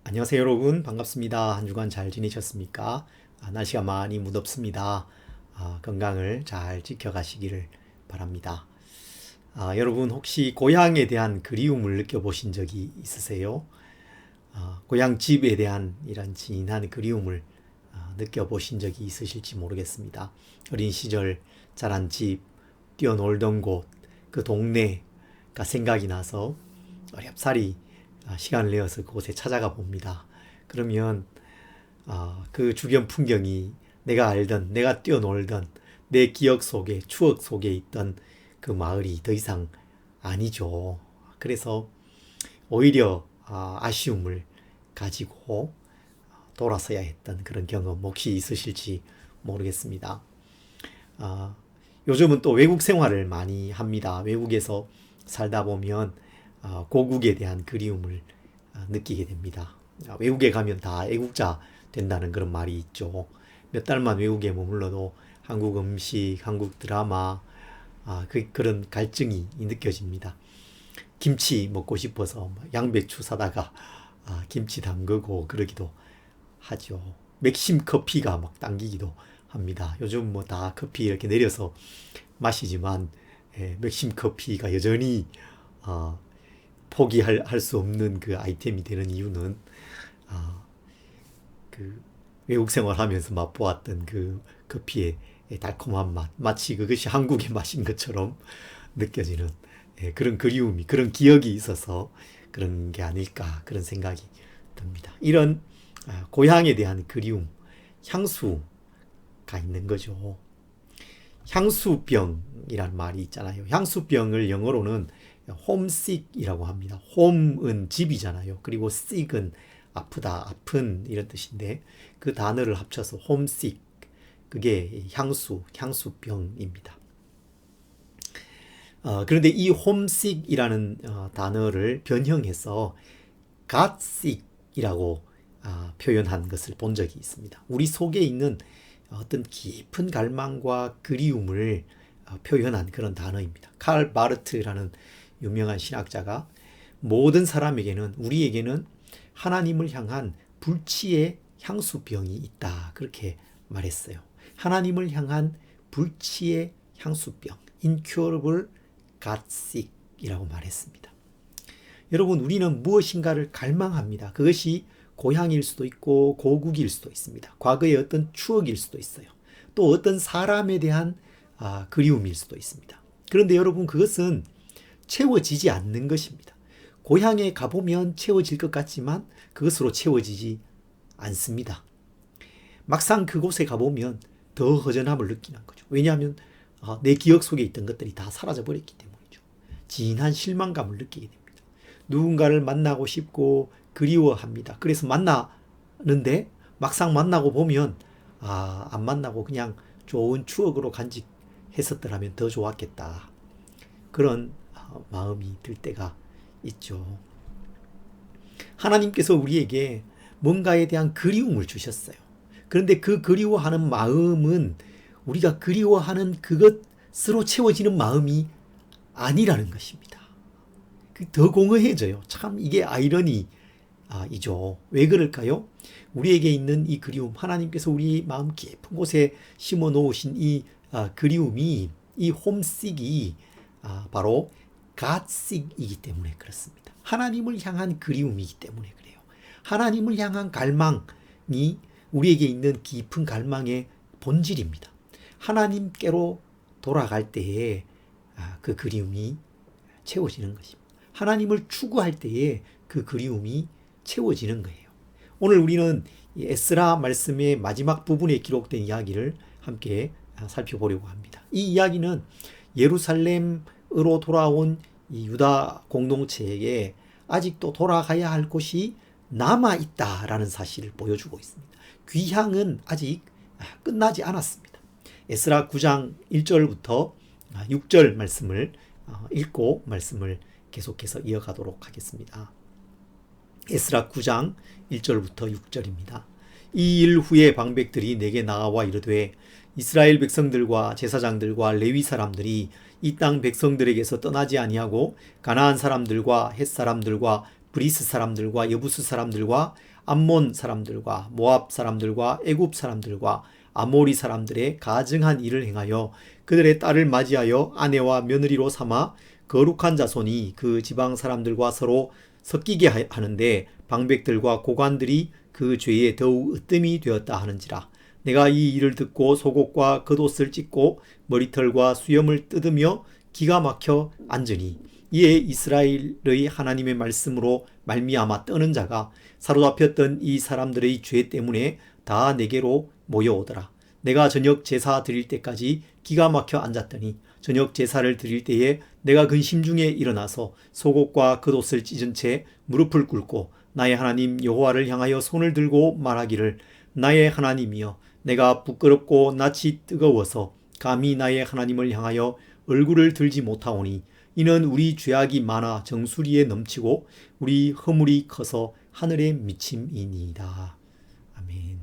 안녕하세요 여러분, 반갑습니다. 한 주간 잘 지내셨습니까? 날씨가 많이 무덥습니다. 건강을 잘 지켜가시기를 바랍니다. 여러분 혹시 고향에 대한 그리움을 느껴보신 적이 있으세요? 고향 집에 대한 이런 진한 그리움을 느껴보신 적이 있으실지 모르겠습니다. 어린 시절 자란 집, 뛰어놀던 곳, 그 동네가 생각이 나서 어렵사리 시간을 내어서 그곳에 찾아가 봅니다. 그러면 그 주변 풍경이 내가 알던, 내가 뛰어놀던 내 기억 속에, 추억 속에 있던 그 마을이 더 이상 아니죠. 그래서 오히려 아쉬움을 가지고 돌아서야 했던 그런 경험 혹시 있으실지 모르겠습니다. 아, 요즘은 또 외국 생활을 많이 합니다. 외국에서 살다 보면 고국에 대한 그리움을 느끼게 됩니다. 외국에 가면 다 애국자 된다는 그런 말이 있죠. 몇 달만 외국에 머물러도 한국 음식, 한국 드라마, 그런 갈증이 느껴집니다. 김치 먹고 싶어서 양배추 사다가 김치 담그고 그러기도 하죠. 맥심 커피가 막 당기기도 합니다. 요즘 뭐 다 커피 이렇게 내려서 마시지만 맥심 커피가 여전히 어, 포기할 수 없는 그 아이템이 되는 이유는 아, 그 외국 생활하면서 맛보았던 그 커피의 달콤한 맛, 마치 그것이 한국의 맛인 것처럼 느껴지는 그런 그리움이, 그런 기억이 있어서 그런 게 아닐까 그런 생각이 듭니다. 이런 고향에 대한 그리움, 향수가 있는 거죠. 향수병이라는 말이 있잖아요. 향수병을 영어로는 홈식이라고 합니다. 홈은 집이잖아요. 그리고 sick은 아프다, 아픈 이런 뜻인데 그 단어를 합쳐서 홈식, 그게 향수병입니다. 그런데 이 홈식이라는 단어를 변형해서 갓식이라고 표현한 것을 본 적이 있습니다. 우리 속에 있는 어떤 깊은 갈망과 그리움을 표현한 그런 단어입니다. 칼 바르트라는 유명한 신학자가 모든 사람에게는, 우리에게는 하나님을 향한 불치의 향수병이 있다, 그렇게 말했어요. 하나님을 향한 불치의 향수병, incurable godsick이라고 말했습니다. 여러분, 우리는 무엇인가를 갈망합니다. 그것이 고향일 수도 있고 고국일 수도 있습니다. 과거의 어떤 추억일 수도 있어요. 또 어떤 사람에 대한 그리움일 수도 있습니다. 그런데 여러분, 그것은 채워지지 않는 것입니다. 고향에 가보면 채워질 것 같지만 그것으로 채워지지 않습니다. 막상 그곳에 가보면 더 허전함을 느끼는 거죠. 왜냐하면 내 기억 속에 있던 것들이 다 사라져 버렸기 때문이죠. 진한 실망감을 느끼게 됩니다. 누군가를 만나고 싶고 그리워합니다. 그래서 만나는데 막상 만나고 보면 안 만나고 그냥 좋은 추억으로 간직했었더라면 더 좋았겠다. 그런 마음이 들 때가 있죠. 하나님께서 우리에게 뭔가에 대한 그리움을 주셨어요. 그런데 그 그리워하는 마음은 우리가 그리워하는 그것으로 채워지는 마음이 아니라는 것입니다. 더 공허해져요. 참 이게 아이러니이죠. 왜 그럴까요? 우리에게 있는 이 그리움, 하나님께서 우리 마음 깊은 곳에 심어 놓으신 이 그리움이, 이 홈식이 바로 갓식이기 때문에 그렇습니다. 하나님을 향한 그리움이기 때문에 그래요. 하나님을 향한 갈망이 우리에게 있는 깊은 갈망의 본질입니다. 하나님께로 돌아갈 때에 그 그리움이 채워지는 것입니다. 하나님을 추구할 때에 그 그리움이 채워지는 거예요. 오늘 우리는 에스라 말씀의 마지막 부분에 기록된 이야기를 함께 살펴보려고 합니다. 이 이야기는 예루살렘으로 돌아온 이 유다 공동체에게 아직도 돌아가야 할 곳이 남아 있다라는 사실을 보여주고 있습니다. 귀향은 아직 끝나지 않았습니다. 에스라 9장 1절부터 6절 말씀을 읽고 말씀을 계속해서 이어가도록 하겠습니다. 에스라 9장 1절부터 6절입니다. 이 일 후에 방백들이 내게 나와 이르되 이스라엘 백성들과 제사장들과 레위 사람들이 이 땅 백성들에게서 떠나지 아니하고 가나안 사람들과 헷 사람들과 브리스 사람들과 여부스 사람들과 암몬 사람들과 모압 사람들과 애굽 사람들과 아모리 사람들의 가증한 일을 행하여 그들의 딸을 맞이하여 아내와 며느리로 삼아 거룩한 자손이 그 지방 사람들과 서로 섞이게 하는데 방백들과 고관들이 그 죄에 더욱 으뜸이 되었다 하는지라. 내가 이 일을 듣고 속옷과 겉옷을 찢고 머리털과 수염을 뜯으며 기가 막혀 앉으니 이에 이스라엘의 하나님의 말씀으로 말미암아 떠는 자가 사로잡혔던 이 사람들의 죄 때문에 다 내게로 모여오더라. 내가 저녁 제사 드릴 때까지 기가 막혀 앉았더니 저녁 제사를 드릴 때에 내가 근심 중에 일어나서 속옷과 겉옷을 찢은 채 무릎을 꿇고 나의 하나님 여호와를 향하여 손을 들고 말하기를 나의 하나님이여 내가 부끄럽고 낯이 뜨거워서 감히 나의 하나님을 향하여 얼굴을 들지 못하오니 이는 우리 죄악이 많아 정수리에 넘치고 우리 허물이 커서 하늘에 미침이니이다. 아멘.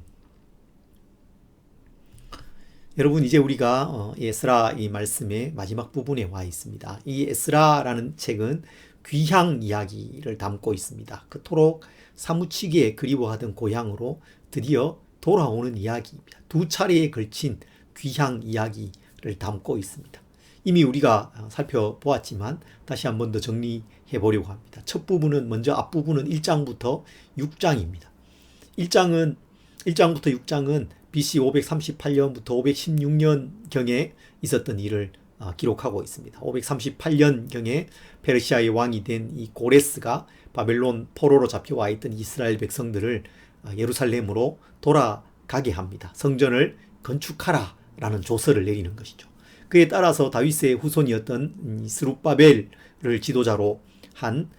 여러분 이제 우리가 에스라 이 말씀의 마지막 부분에 와 있습니다. 이 에스라라는 책은 귀향 이야기를 담고 있습니다. 그토록 사무치게 그리워하던 고향으로 드디어 돌아오는 이야기입니다. 두 차례에 걸친 귀향 이야기를 담고 있습니다. 이미 우리가 살펴보았지만 다시 한 번 더 정리해 보려고 합니다. 첫 부분은 먼저 앞부분은 1장부터 6장입니다. 1장부터 6장은 BC 538년부터 516년경에 있었던 일을 기록하고 있습니다. 538년경에 페르시아의 왕이 된 이 고레스가 바벨론 포로로 잡혀와 있던 이스라엘 백성들을 예루살렘으로 돌아가게 합니다. 성전을 건축하라라는 조서를 내리는 것이죠. 그에 따라서 다윗의 후손이었던 스룹바벨을 지도자로 한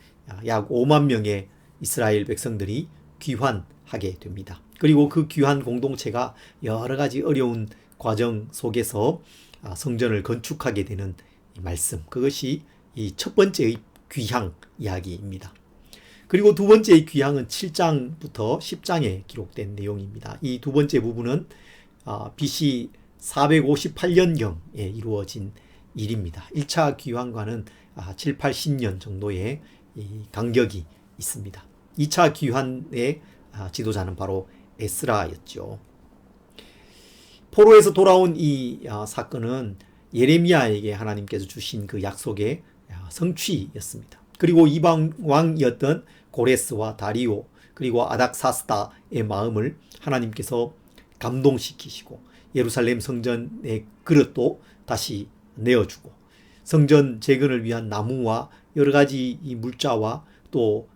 약 5만 명의 이스라엘 백성들이 귀환하게 됩니다. 그리고 그 귀환 공동체가 여러 가지 어려운 과정 속에서 성전을 건축하게 되는 말씀, 그것이 이 첫 번째의 귀향 이야기입니다. 그리고 두 번째의 귀향은 7장부터 10장에 기록된 내용입니다. 이 두 번째 부분은 BC 458년경에 이루어진 일입니다. 1차 귀환과는 7, 80년 정도의 간격이 있습니다. 2차 귀환의 지도자는 바로 에스라였죠. 포로에서 돌아온 이 사건은 예레미야에게 하나님께서 주신 그 약속의 성취였습니다. 그리고 이방 왕이었던 고레스와 다리오 그리고 아닥사스다의 마음을 하나님께서 감동시키시고 예루살렘 성전의 그릇도 다시 내어주고 성전 재건을 위한 나무와 여러 가지 이 물자와 또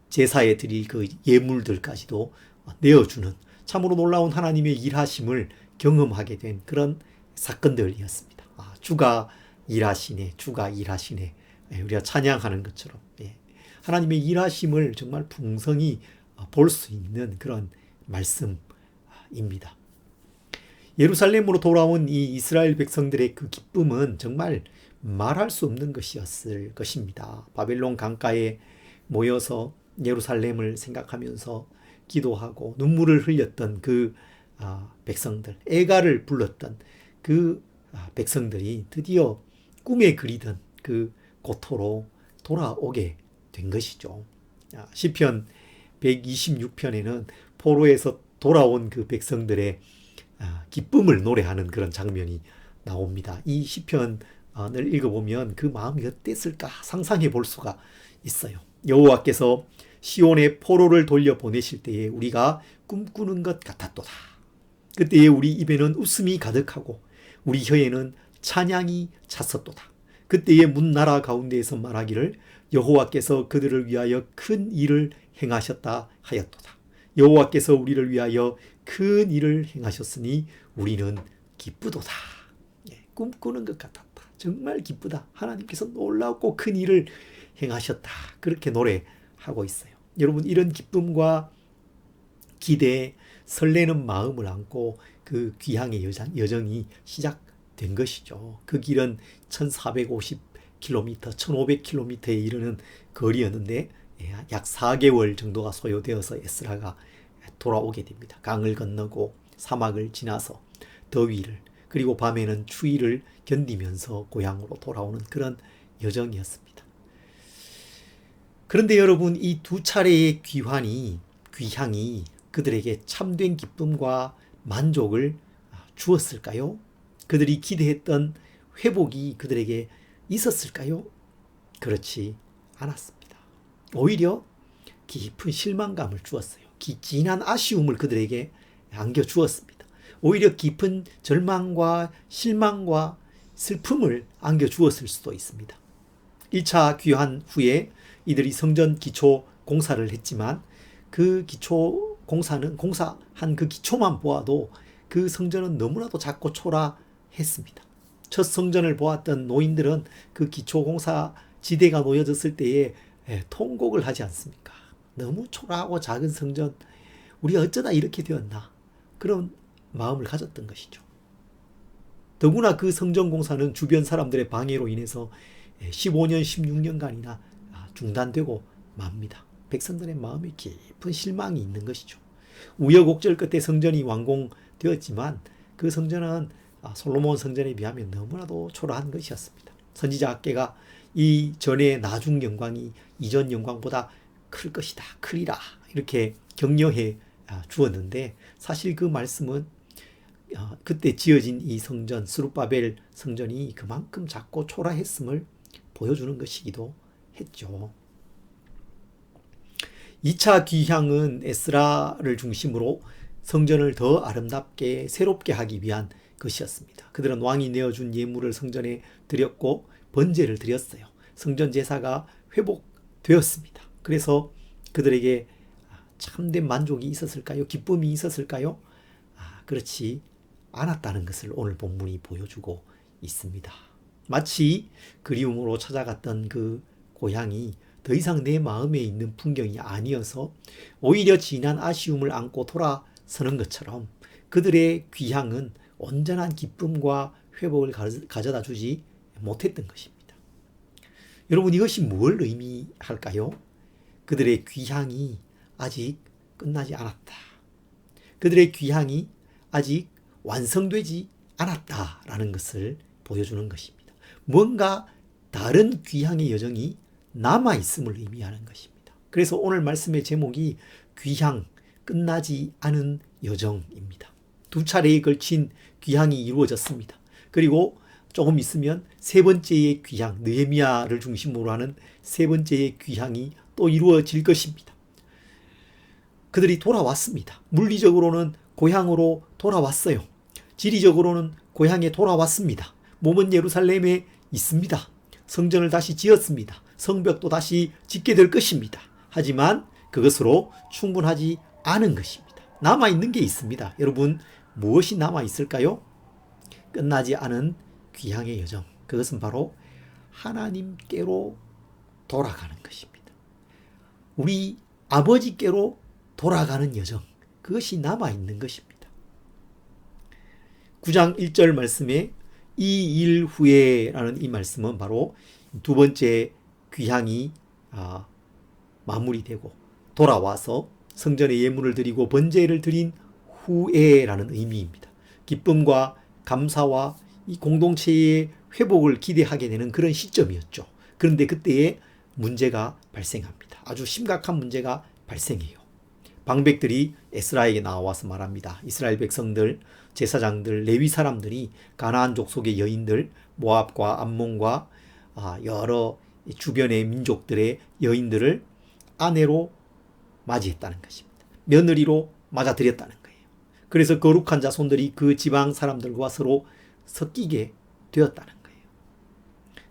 제사에 드릴 그 예물들까지도 내어주는 참으로 놀라운 하나님의 일하심을 경험하게 된 그런 사건들이었습니다. 주가 일하시네, 주가 일하시네. 우리가 찬양하는 것처럼 하나님의 일하심을 정말 풍성히 볼 수 있는 그런 말씀입니다. 예루살렘으로 돌아온 이 이스라엘 백성들의 그 기쁨은 정말 말할 수 없는 것이었을 것입니다. 바벨론 강가에 모여서 예루살렘을 생각하면서 기도하고 눈물을 흘렸던 그 백성들, 애가를 불렀던 그 백성들이 드디어 꿈에 그리던 그 고토로 돌아오게 된 것이죠. 시편 126편에는 포로에서 돌아온 그 백성들의 기쁨을 노래하는 그런 장면이 나옵니다. 이 시편을 읽어보면 그 마음이 어땠을까 상상해 볼 수가 있어요. 여호와께서 시온의 포로를 돌려보내실 때에 우리가 꿈꾸는 것 같았도다. 그때에 우리 입에는 웃음이 가득하고 우리 혀에는 찬양이 찼었도다. 그때에 문나라 가운데에서 말하기를 여호와께서 그들을 위하여 큰 일을 행하셨다 하였도다. 여호와께서 우리를 위하여 큰 일을 행하셨으니 우리는 기쁘도다. 꿈꾸는 것 같았다. 정말 기쁘다. 하나님께서 놀랍고 큰 일을 행하셨다. 그렇게 노래하고 있어요. 여러분 이런 기쁨과 기대, 설레는 마음을 안고 그 귀향의 여정이 시작된 것이죠. 그 길은 1450km, 1500km에 이르는 거리였는데 약 4개월 정도가 소요되어서 에스라가 돌아오게 됩니다. 강을 건너고 사막을 지나서 더위를 그리고 밤에는 추위를 견디면서 고향으로 돌아오는 그런 여정이었습니다. 그런데 여러분 이 두 차례의 귀향이 그들에게 참된 기쁨과 만족을 주었을까요? 그들이 기대했던 회복이 그들에게 있었을까요? 그렇지 않았습니다. 오히려 깊은 실망감을 주었어요. 진한 아쉬움을 그들에게 안겨주었습니다. 오히려 깊은 절망과 실망과 슬픔을 안겨주었을 수도 있습니다. 1차 귀환 후에 이들이 성전 기초 공사를 했지만 그 기초 공사한 그 기초만 보아도 그 성전은 너무나도 작고 초라했습니다. 첫 성전을 보았던 노인들은 그 기초 공사 지대가 놓여졌을 때에 통곡을 하지 않습니까? 너무 초라하고 작은 성전, 우리가 어쩌다 이렇게 되었나? 그런 마음을 가졌던 것이죠. 더구나 그 성전 공사는 주변 사람들의 방해로 인해서 15년, 16년간이나 중단되고 맙니다. 백성들의 마음에 깊은 실망이 있는 것이죠. 우여곡절 끝에 성전이 완공되었지만 그 성전은 솔로몬 성전에 비하면 너무나도 초라한 것이었습니다. 선지자 학개가 이 전의 나중 영광이 이전 영광보다 클 것이다, 크리라 이렇게 격려해 주었는데 사실 그 말씀은 그때 지어진 이 성전, 스룹바벨 성전이 그만큼 작고 초라했음을 보여주는 것이기도 했죠. 2차 귀향은 에스라를 중심으로 성전을 더 아름답게 새롭게 하기 위한 것이었습니다. 그들은 왕이 내어준 예물을 성전에 드렸고 번제를 드렸어요. 성전 제사가 회복되었습니다. 그래서 그들에게 참된 만족이 있었을까요? 기쁨이 있었을까요? 그렇지 않았다는 것을 오늘 본문이 보여주고 있습니다. 마치 그리움으로 찾아갔던 그 고향이 더 이상 내 마음에 있는 풍경이 아니어서 오히려 진한 아쉬움을 안고 돌아서는 것처럼 그들의 귀향은 온전한 기쁨과 회복을 가져다 주지 못했던 것입니다. 여러분, 이것이 뭘 의미할까요? 그들의 귀향이 아직 끝나지 않았다. 그들의 귀향이 아직 완성되지 않았다라는 것을 보여주는 것입니다. 뭔가 다른 귀향의 여정이 남아있음을 의미하는 것입니다. 그래서 오늘 말씀의 제목이 귀향, 끝나지 않은 여정입니다. 두 차례에 걸친 귀향이 이루어졌습니다. 그리고 조금 있으면 세 번째의 귀향, 느헤미야를 중심으로 하는 세 번째의 귀향이 또 이루어질 것입니다. 그들이 돌아왔습니다. 물리적으로는 고향으로 돌아왔어요. 지리적으로는 고향에 돌아왔습니다. 몸은 예루살렘에 있습니다. 성전을 다시 지었습니다. 성벽도 다시 짓게 될 것입니다. 하지만 그것으로 충분하지 않은 것입니다. 남아있는 게 있습니다. 여러분, 무엇이 남아있을까요? 끝나지 않은 귀향의 여정. 그것은 바로 하나님께로 돌아가는 것입니다. 우리 아버지께로 돌아가는 여정. 그것이 남아있는 것입니다. 9장 1절 말씀에 이 일 후에 라는 이 말씀은 바로 두 번째 귀향이 마무리되고 돌아와서 성전에 예물을 드리고 번제를 드린 후에라는 의미입니다. 기쁨과 감사와 이 공동체의 회복을 기대하게 되는 그런 시점이었죠. 그런데 그때에 문제가 발생합니다. 아주 심각한 문제가 발생해요. 방백들이 에스라에게 나와서 말합니다. 이스라엘 백성들, 제사장들, 레위 사람들이 가나안 족속의 여인들, 모압과 암몬과 여러 주변의 민족들의 여인들을 아내로 맞이했다는 것입니다. 며느리로 맞아들였다는 거예요. 그래서 거룩한 자손들이 그 지방 사람들과 서로 섞이게 되었다는 거예요.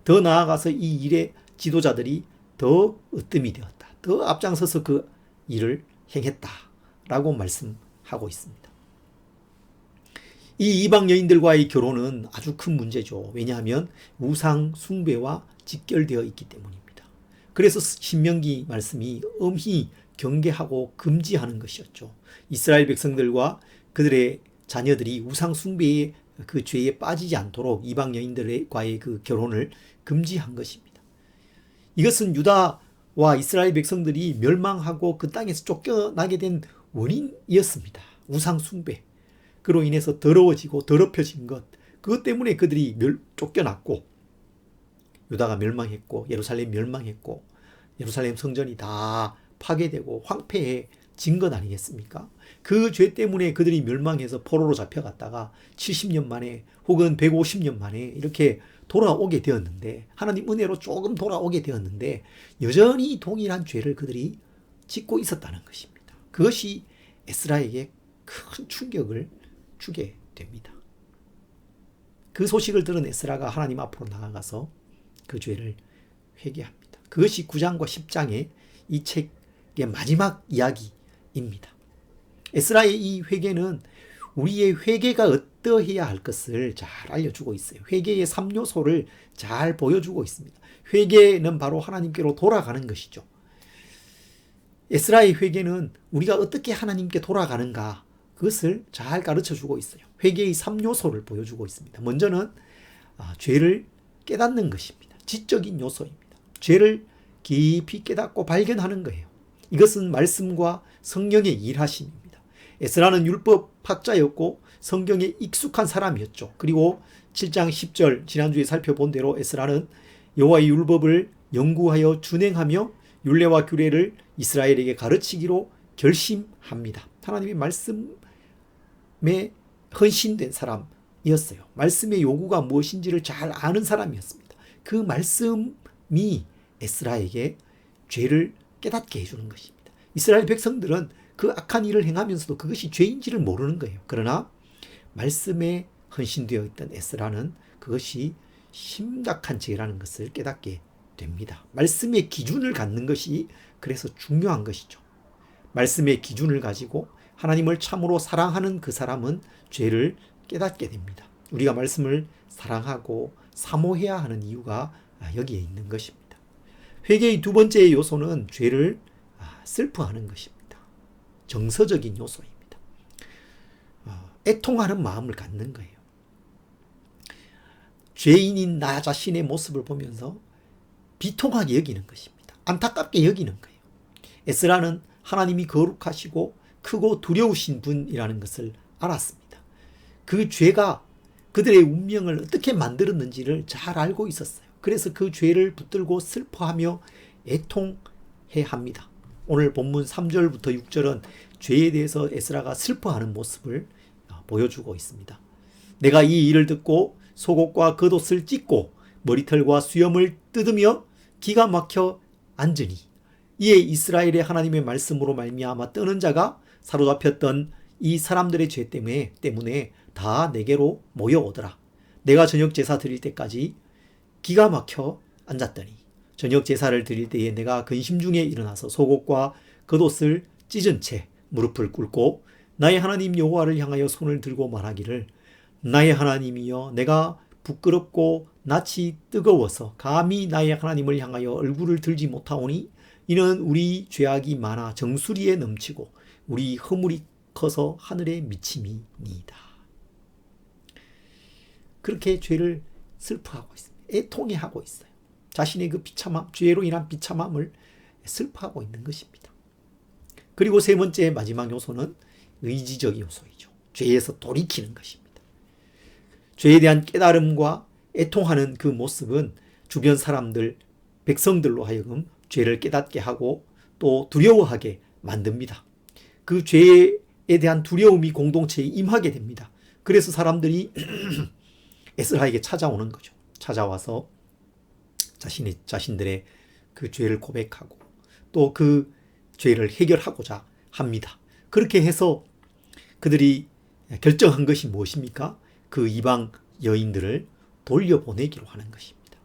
더 나아가서 이 일의 지도자들이 더 으뜸이 되었다. 더 앞장서서 그 일을 행했다라고 말씀하고 있습니다. 이 이방 여인들과의 결혼은 아주 큰 문제죠. 왜냐하면 우상 숭배와 직결되어 있기 때문입니다. 그래서 신명기 말씀이 엄히 경계하고 금지하는 것이었죠. 이스라엘 백성들과 그들의 자녀들이 우상 숭배의 그 죄에 빠지지 않도록 이방 여인들과의 그 결혼을 금지한 것입니다. 이것은 유다와 이스라엘 백성들이 멸망하고 그 땅에서 쫓겨나게 된 원인이었습니다. 우상 숭배. 그로 인해서 더러워지고 더럽혀진 것. 그것 때문에 그들이 쫓겨났고 유다가 멸망했고 예루살렘 멸망했고 예루살렘 성전이 다 파괴되고 황폐해졌던 진 것 아니겠습니까? 그 죄 때문에 그들이 멸망해서 포로로 잡혀갔다가 70년 만에 혹은 150년 만에 이렇게 돌아오게 되었는데, 하나님 은혜로 조금 돌아오게 되었는데 여전히 동일한 죄를 그들이 짓고 있었다는 것입니다. 그것이 에스라에게 큰 충격을 주게 됩니다. 그 소식을 들은 에스라가 하나님 앞으로 나아가서 그 죄를 회개합니다. 그것이 9장과 10장의 이 책의 마지막 이야기입니다. 에스라의 이 회개는 우리의 회개가 어떠해야 할 것을 잘 알려주고 있어요. 회개의 3요소를 잘 보여주고 있습니다. 회개는 바로 하나님께로 돌아가는 것이죠. 에스라의 회개는 우리가 어떻게 하나님께 돌아가는가, 그것을 잘 가르쳐주고 있어요. 회개의 3요소를 보여주고 있습니다. 먼저는 죄를 깨닫는 것입니다. 지적인 요소입니다. 죄를 깊이 깨닫고 발견하는 거예요. 이것은 말씀과 성령의 일하심입니다. 에스라는 율법학자였고 성경에 익숙한 사람이었죠. 그리고 7장 10절 지난주에 살펴본 대로 에스라는 여호와의 율법을 연구하여 준행하며 율례와 규례를 이스라엘에게 가르치기로 결심합니다. 하나님의 말씀에 헌신된 사람이었어요. 말씀의 요구가 무엇인지를 잘 아는 사람이었습니다. 그 말씀이 에스라에게 죄를 깨닫게 해주는 것입니다. 이스라엘 백성들은 그 악한 일을 행하면서도 그것이 죄인지를 모르는 거예요. 그러나 말씀에 헌신되어 있던 에스라는 그것이 심각한 죄라는 것을 깨닫게 됩니다. 말씀의 기준을 갖는 것이 그래서 중요한 것이죠. 말씀의 기준을 가지고 하나님을 참으로 사랑하는 그 사람은 죄를 깨닫게 됩니다. 우리가 말씀을 사랑하고 사모해야 하는 이유가 여기에 있는 것입니다. 회개의 두 번째 요소는 죄를 슬퍼하는 것입니다. 정서적인 요소입니다. 애통하는 마음을 갖는 거예요. 죄인인 나 자신의 모습을 보면서 비통하게 여기는 것입니다. 안타깝게 여기는 거예요. 에스라는 하나님이 거룩하시고 크고 두려우신 분이라는 것을 알았습니다. 그 죄가 그들의 운명을 어떻게 만들었는지를 잘 알고 있었어요. 그래서 그 죄를 붙들고 슬퍼하며 애통해 합니다. 오늘 본문 3절부터 6절은 죄에 대해서 에스라가 슬퍼하는 모습을 보여주고 있습니다. 내가 이 일을 듣고 속옷과 겉옷을 찢고 머리털과 수염을 뜯으며 기가 막혀 앉으니 이에 이스라엘의 하나님의 말씀으로 말미암아 떠는 자가 사로잡혔던 이 사람들의 죄 때문에 다 내게로 모여오더라. 내가 저녁 제사 드릴 때까지 기가 막혀 앉았더니 저녁 제사를 드릴 때에 내가 근심 중에 일어나서 속옷과 겉옷을 찢은 채 무릎을 꿇고 나의 하나님 여호와를 향하여 손을 들고 말하기를 나의 하나님이여 내가 부끄럽고 낯이 뜨거워서 감히 나의 하나님을 향하여 얼굴을 들지 못하오니 이는 우리 죄악이 많아 정수리에 넘치고 우리 허물이 커서 하늘에 미침이니이다. 그렇게 죄를 슬퍼하고 있습니다. 애통해하고 있어요. 자신의 그 비참함, 죄로 인한 비참함을 슬퍼하고 있는 것입니다. 그리고 세 번째 마지막 요소는 의지적 요소이죠. 죄에서 돌이키는 것입니다. 죄에 대한 깨달음과 애통하는 그 모습은 주변 사람들, 백성들로 하여금 죄를 깨닫게 하고 또 두려워하게 만듭니다. 그 죄에 대한 두려움이 공동체에 임하게 됩니다. 그래서 사람들이 에스라에게 찾아오는 거죠. 찾아와서 자신들의 그 죄를 고백하고 또 그 죄를 해결하고자 합니다. 그렇게 해서 그들이 결정한 것이 무엇입니까? 그 이방 여인들을 돌려보내기로 하는 것입니다.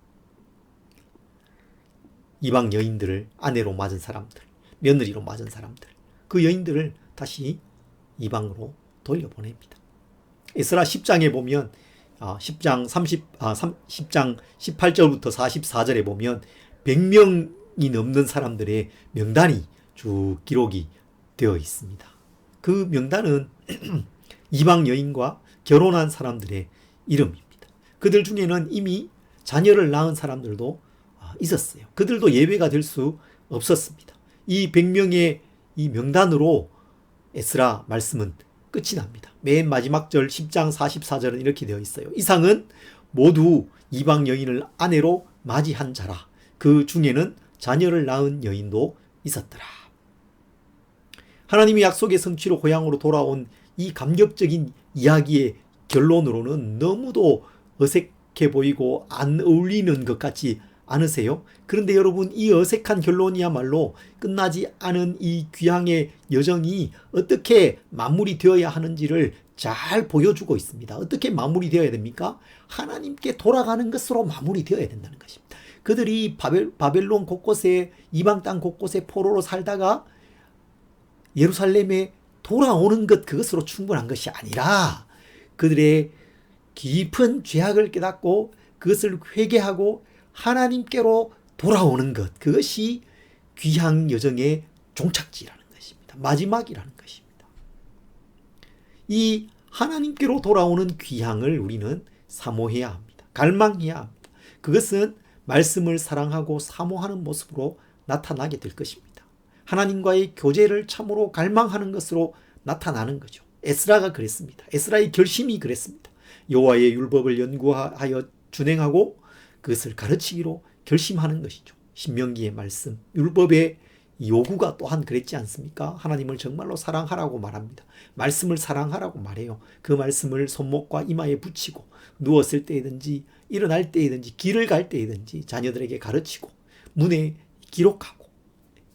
이방 여인들을 아내로 맞은 사람들, 며느리로 맞은 사람들, 그 여인들을 다시 이방으로 돌려보냅니다. 에스라 10장에 보면 10장 18절부터 44절에 보면 100명이 넘는 사람들의 명단이 쭉 기록이 되어 있습니다. 그 명단은 이방 여인과 결혼한 사람들의 이름입니다. 그들 중에는 이미 자녀를 낳은 사람들도 있었어요. 그들도 예외가 될 수 없었습니다. 이 100명의 이 명단으로 에스라 말씀은 끝이 납니다. 맨 마지막 절 10장 44절은 이렇게 되어 있어요. 이상은 모두 이방 여인을 아내로 맞이한 자라. 그 중에는 자녀를 낳은 여인도 있었더라. 하나님의 약속의 성취로 고향으로 돌아온 이 감격적인 이야기의 결론으로는 너무도 어색해 보이고 안 어울리는 것 같지 않으세요? 그런데 여러분, 이 어색한 결론이야말로 끝나지 않은 이 귀향의 여정이 어떻게 마무리되어야 하는지를 잘 보여주고 있습니다. 어떻게 마무리되어야 됩니까? 하나님께 돌아가는 것으로 마무리되어야 된다는 것입니다. 그들이 바벨론 곳곳에, 이방 땅 곳곳에 포로로 살다가 예루살렘에 돌아오는 것, 그것으로 충분한 것이 아니라 그들의 깊은 죄악을 깨닫고 그것을 회개하고 하나님께로 돌아오는 것, 그것이 귀향 여정의 종착지라는 것입니다. 마지막이라는 것입니다. 이 하나님께로 돌아오는 귀향을 우리는 사모해야 합니다. 갈망해야 합니다. 그것은 말씀을 사랑하고 사모하는 모습으로 나타나게 될 것입니다. 하나님과의 교제를 참으로 갈망하는 것으로 나타나는 거죠. 에스라가 그랬습니다. 에스라의 결심이 그랬습니다. 여호와의 율법을 연구하여 준행하고 그것을 가르치기로 결심하는 것이죠. 신명기의 말씀, 율법의 요구가 또한 그랬지 않습니까? 하나님을 정말로 사랑하라고 말합니다. 말씀을 사랑하라고 말해요. 그 말씀을 손목과 이마에 붙이고 누웠을 때이든지 일어날 때이든지 길을 갈 때이든지 자녀들에게 가르치고 문에 기록하고,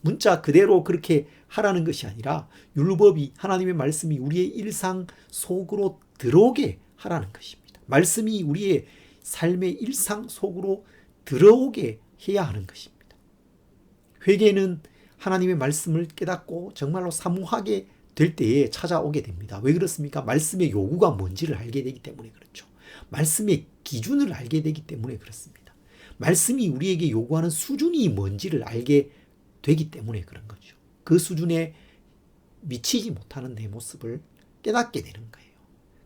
문자 그대로 그렇게 하라는 것이 아니라 율법이, 하나님의 말씀이 우리의 일상 속으로 들어오게 하라는 것입니다. 말씀이 우리의 삶의 일상 속으로 들어오게 해야 하는 것입니다. 회개는 하나님의 말씀을 깨닫고 정말로 사모하게 될 때에 찾아오게 됩니다. 왜 그렇습니까? 말씀의 요구가 뭔지를 알게 되기 때문에 그렇죠. 말씀의 기준을 알게 되기 때문에 그렇습니다. 말씀이 우리에게 요구하는 수준이 뭔지를 알게 되기 때문에 그런 거죠. 그 수준에 미치지 못하는 내 모습을 깨닫게 되는 거예요.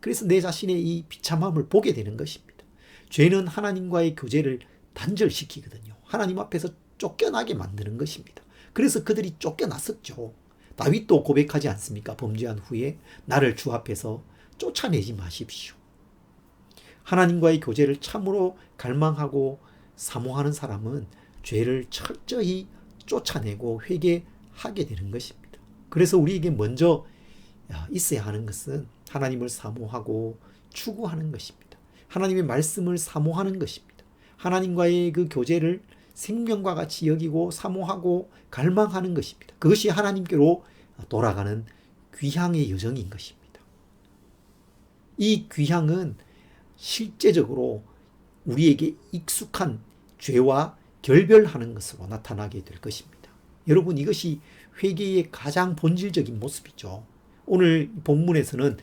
그래서 내 자신의 이 비참함을 보게 되는 것입니다. 죄는 하나님과의 교제를 단절시키거든요. 하나님 앞에서 쫓겨나게 만드는 것입니다. 그래서 그들이 쫓겨났었죠. 다윗도 고백하지 않습니까? 범죄한 후에 나를 주 앞에서 쫓아내지 마십시오. 하나님과의 교제를 참으로 갈망하고 사모하는 사람은 죄를 철저히 쫓아내고 회개하게 되는 것입니다. 그래서 우리에게 먼저 있어야 하는 것은 하나님을 사모하고 추구하는 것입니다. 하나님의 말씀을 사모하는 것입니다. 하나님과의 그 교제를 생명과 같이 여기고 사모하고 갈망하는 것입니다. 그것이 하나님께로 돌아가는 귀향의 여정인 것입니다. 이 귀향은 실제적으로 우리에게 익숙한 죄와 결별하는 것으로 나타나게 될 것입니다. 여러분, 이것이 회개의 가장 본질적인 모습이죠. 오늘 본문에서는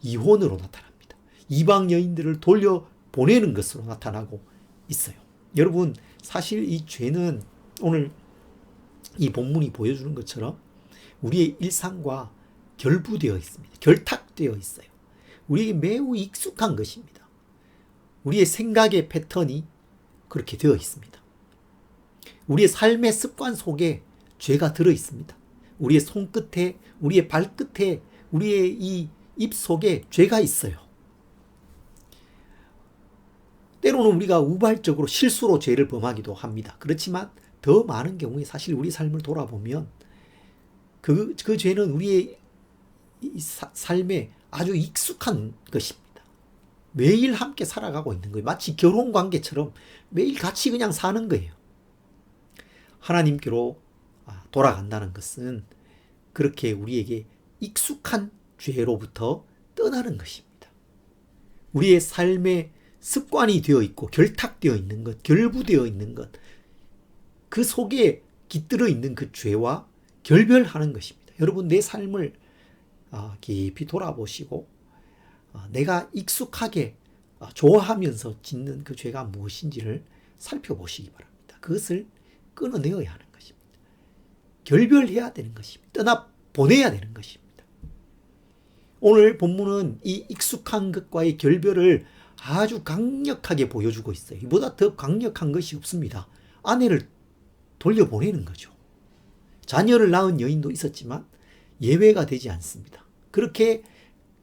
이혼으로 나타납니다. 이방 여인들을 돌려보내는 것으로 나타나고 있어요. 여러분, 사실 이 죄는 오늘 이 본문이 보여주는 것처럼 우리의 일상과 결부되어 있습니다. 결탁되어 있어요. 우리에게 매우 익숙한 것입니다. 우리의 생각의 패턴이 그렇게 되어 있습니다. 우리의 삶의 습관 속에 죄가 들어 있습니다. 우리의 손끝에, 우리의 발끝에, 우리의 이 입 속에 죄가 있어요. 때로는 우리가 우발적으로 실수로 죄를 범하기도 합니다. 그렇지만 더 많은 경우에 사실 우리 삶을 돌아보면 그 죄는 우리의 삶에 아주 익숙한 것입니다. 매일 함께 살아가고 있는 거예요. 마치 결혼관계처럼 매일 같이 그냥 사는 거예요. 하나님께로 돌아간다는 것은 그렇게 우리에게 익숙한 죄로부터 떠나는 것입니다. 우리의 삶에 습관이 되어 있고 결탁되어 있는 것, 결부되어 있는 것, 그 속에 깃들어 있는 그 죄와 결별하는 것입니다. 여러분, 내 삶을 깊이 돌아보시고 내가 익숙하게 좋아하면서 짓는 그 죄가 무엇인지를 살펴보시기 바랍니다. 그것을 끊어내어야 하는 것입니다. 결별해야 되는 것입니다. 떠나보내야 되는 것입니다. 오늘 본문은 이 익숙한 것과의 결별을 아주 강력하게 보여주고 있어요. 이보다 더 강력한 것이 없습니다. 아내를 돌려보내는 거죠. 자녀를 낳은 여인도 있었지만 예외가 되지 않습니다. 그렇게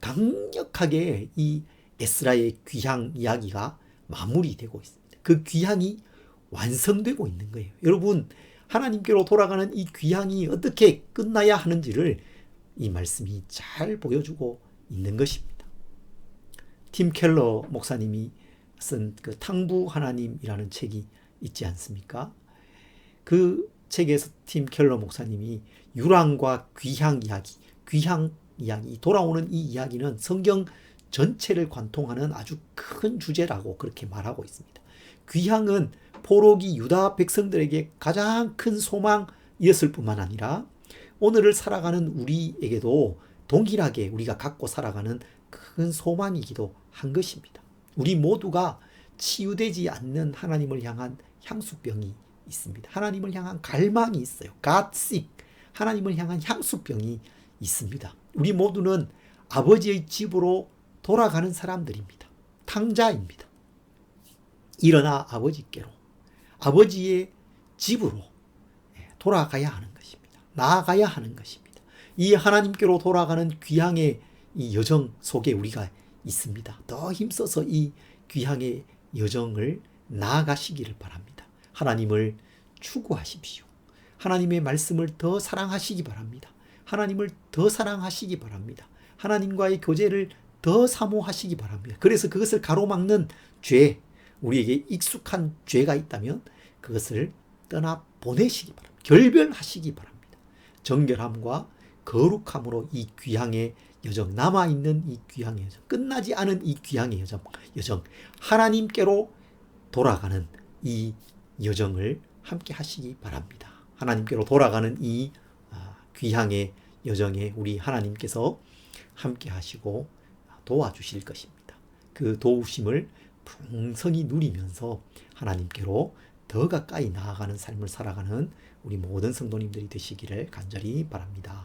강력하게 이 에스라의 귀향 이야기가 마무리되고 있습니다. 그 귀향이 완성되고 있는 거예요. 여러분, 하나님께로 돌아가는 이 귀향이 어떻게 끝나야 하는지를 이 말씀이 잘 보여주고 있는 것입니다. 팀 켈러 목사님이 쓴 그 탕부 하나님이라는 책이 있지 않습니까? 그 책에서 팀 켈러 목사님이 유랑과 귀향 이야기, 돌아오는 이 이야기는 성경 전체를 관통하는 아주 큰 주제라고 그렇게 말하고 있습니다. 귀향은 포로기 유다 백성들에게 가장 큰 소망이었을 뿐만 아니라 오늘을 살아가는 우리에게도 동일하게 우리가 갖고 살아가는 큰 소망이기도 한 것입니다. 우리 모두가 치유되지 않는 하나님을 향한 향수병이 있습니다. 하나님을 향한 갈망이 있어요. God seek, 하나님을 향한 향수병이 있습니다. 우리 모두는 아버지의 집으로 돌아가는 사람들입니다. 탕자입니다. 일어나 아버지께로, 아버지의 집으로 돌아가야 하는 것입니다. 나아가야 하는 것입니다. 이 하나님께로 돌아가는 귀향의 이 여정 속에 우리가 있습니다. 더 힘써서 이 귀향의 여정을 나아가시기를 바랍니다. 하나님을 추구하십시오. 하나님의 말씀을 더 사랑하시기 바랍니다. 하나님을 더 사랑하시기 바랍니다. 하나님과의 교제를 더 사모하시기 바랍니다. 그래서 그것을 가로막는 죄, 우리에게 익숙한 죄가 있다면 그것을 떠나 보내시기 바랍니다. 결별하시기 바랍니다. 정결함과 거룩함으로 이 귀향의 여정, 남아있는 이 귀향의 여정, 끝나지 않은 이 귀향의 여정, 하나님께로 돌아가는 이 여정을 함께 하시기 바랍니다. 하나님께로 돌아가는 이 귀향의 여정에 우리 하나님께서 함께 하시고 도와주실 것입니다. 그 도우심을 풍성히 누리면서 하나님께로 더 가까이 나아가는 삶을 살아가는 우리 모든 성도님들이 되시기를 간절히 바랍니다.